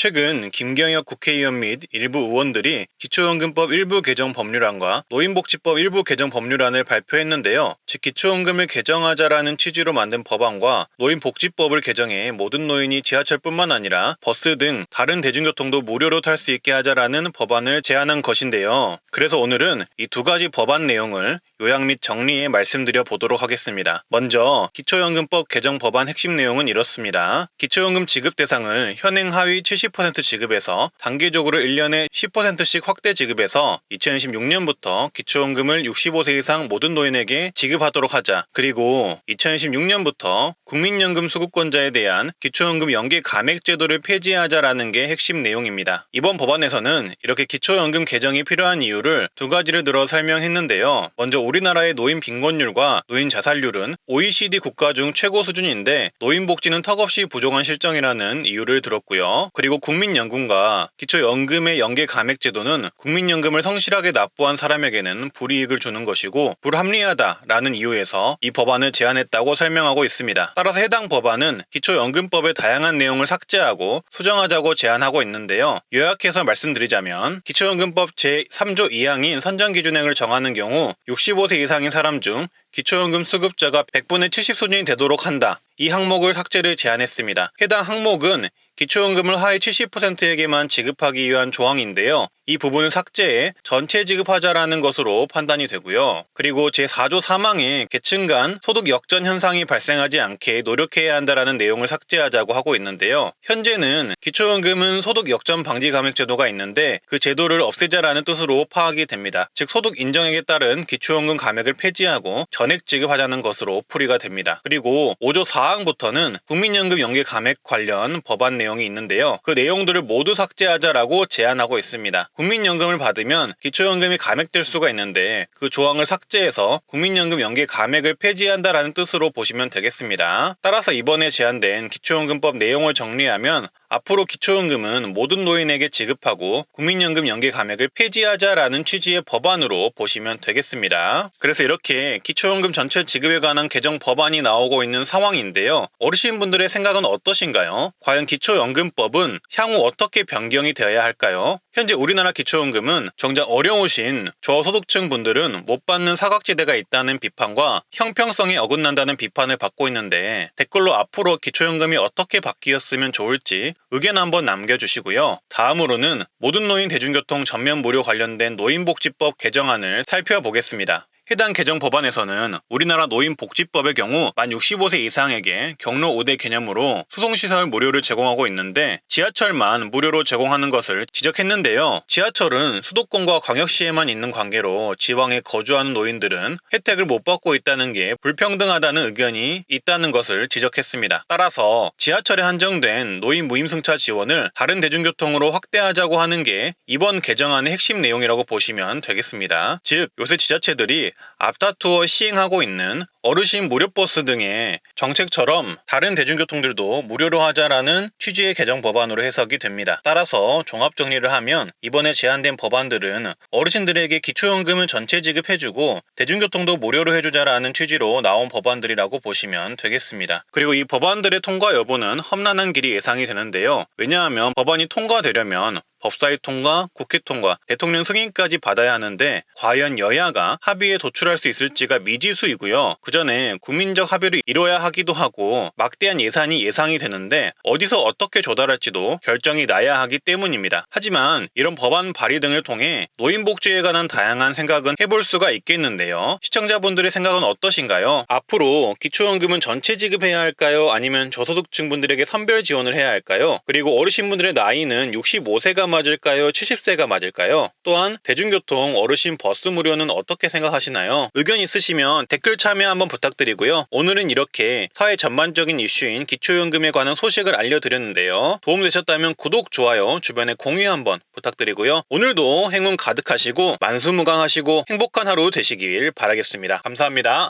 최근 김경엽 국회의원 및 일부 의원들이 기초연금법 일부 개정 법률안과 노인복지법 일부 개정 법률안을 발표했는데요. 즉 기초연금을 개정하자라는 취지로 만든 법안과 노인복지법을 개정해 모든 노인이 지하철뿐만 아니라 버스 등 다른 대중교통도 무료로 탈 수 있게 하자라는 법안을 제안한 것인데요. 그래서 오늘은 이 두 가지 법안 내용을 요약 및 정리해 말씀드려 보도록 하겠습니다. 먼저 기초연금법 개정 법안 핵심 내용은 이렇습니다. 기초연금 지급 대상을 현행 하위 70% 지급에서 단계적으로 1년에 10%씩 확대 지급해서 2026년부터 기초연금을 65세 이상 모든 노인에게 지급하도록 하자. 그리고 2026년부터 국민연금 수급권자에 대한 기초연금 연계 감액 제도를 폐지하자라는 게 핵심 내용입니다. 이번 법안에서는 이렇게 기초연금 개정이 필요한 이유를 두 가지를 들어 설명했는데요. 먼저 우리나라의 노인 빈곤율과 노인 자살률은 OECD 국가 중 최고 수준인데 노인복지는 턱없이 부족한 실정이라는 이유를 들었고요. 그리고 국민연금과 기초연금의 연계 감액 제도는 국민연금을 성실하게 납부한 사람에게는 불이익을 주는 것이고 불합리하다라는 이유에서 이 법안을 제안했다고 설명하고 있습니다. 따라서 해당 법안은 기초연금법의 다양한 내용을 삭제하고 수정하자고 제안하고 있는데요. 요약해서 말씀드리자면 기초연금법 제3조 2항인 선정기준액을 정하는 경우 65세 이상인 사람 중 기초연금 수급자가 100분의 70 수준이 되도록 한다. 이 항목을 삭제를 제안했습니다. 해당 항목은 기초연금을 하위 70%에게만 지급하기 위한 조항인데요. 이 부분을 삭제해 전체 지급하자라는 것으로 판단이 되고요. 그리고 제4조 3항에 계층 간 소득 역전 현상이 발생하지 않게 노력해야 한다라는 내용을 삭제하자고 하고 있는데요. 현재는 기초연금은 소득 역전 방지 감액 제도가 있는데 그 제도를 없애자라는 뜻으로 파악이 됩니다. 즉 소득 인정액에 따른 기초연금 감액을 폐지하고 전액 지급하자는 것으로 풀이가 됩니다. 그리고 5조 4항부터는 국민연금 연계 감액 관련 법안 내용이 있는데요. 그 내용들을 모두 삭제하자라고 제안하고 있습니다. 국민연금을 받으면 기초연금이 감액될 수가 있는데 그 조항을 삭제해서 국민연금 연계 감액을 폐지한다라는 뜻으로 보시면 되겠습니다. 따라서 이번에 제안된 기초연금법 내용을 정리하면 앞으로 기초연금은 모든 노인에게 지급하고 국민연금 연계 감액을 폐지하자라는 취지의 법안으로 보시면 되겠습니다. 그래서 이렇게 기초연금 전체 지급에 관한 개정 법안이 나오고 있는 상황인데요. 어르신분들의 생각은 어떠신가요? 과연 기초연금법은 향후 어떻게 변경이 되어야 할까요? 현재 우리나라 기초연금은 정작 어려우신 저소득층 분들은 못 받는 사각지대가 있다는 비판과 형평성이 어긋난다는 비판을 받고 있는데 댓글로 앞으로 기초연금이 어떻게 바뀌었으면 좋을지 의견 한번 남겨주시고요. 다음으로는 모든 노인 대중교통 전면 무료 관련된 노인복지법 개정안을 살펴보겠습니다. 해당 개정 법안에서는 우리나라 노인복지법의 경우 만 65세 이상에게 경로 5대 개념으로 수송시설 무료를 제공하고 있는데 지하철만 무료로 제공하는 것을 지적했는데요. 지하철은 수도권과 광역시에만 있는 관계로 지방에 거주하는 노인들은 혜택을 못 받고 있다는 게 불평등하다는 의견이 있다는 것을 지적했습니다. 따라서 지하철에 한정된 노인 무임승차 지원을 다른 대중교통으로 확대하자고 하는 게 이번 개정안의 핵심 내용이라고 보시면 되겠습니다. 즉 요새 지자체들이 앞다투어 시행하고 있는 어르신 무료버스 등의 정책처럼 다른 대중교통들도 무료로 하자라는 취지의 개정 법안으로 해석이 됩니다. 따라서 종합정리를 하면 이번에 제안된 법안들은 어르신들에게 기초연금을 전체 지급해주고 대중교통도 무료로 해주자라는 취지로 나온 법안들이라고 보시면 되겠습니다. 그리고 이 법안들의 통과 여부는 험난한 길이 예상이 되는데요. 왜냐하면 법안이 통과되려면 법사위 통과, 국회 통과, 대통령 승인까지 받아야 하는데 과연 여야가 합의에 도출할 수 있을지가 미지수이고요. 그 전에 국민적 합의를 이뤄야 하기도 하고 막대한 예산이 예상이 되는데 어디서 어떻게 조달할지도 결정이 나야 하기 때문입니다. 하지만 이런 법안 발의 등을 통해 노인복지에 관한 다양한 생각은 해볼 수가 있겠는데요. 시청자분들의 생각은 어떠신가요? 앞으로 기초연금은 전체 지급해야 할까요? 아니면 저소득층 분들에게 선별 지원을 해야 할까요? 그리고 어르신분들의 나이는 65세가 맞을까요? 70세가 맞을까요? 또한 대중교통 어르신 버스 무료는 어떻게 생각하시나요? 의견 있으시면 댓글 참여 한번 부탁드리고요. 오늘은 이렇게 사회 전반적인 이슈인 기초연금에 관한 소식을 알려드렸는데요. 도움되셨다면 구독, 좋아요, 주변에 공유 한번 부탁드리고요. 오늘도 행운 가득하시고 만수무강하시고 행복한 하루 되시길 바라겠습니다. 감사합니다.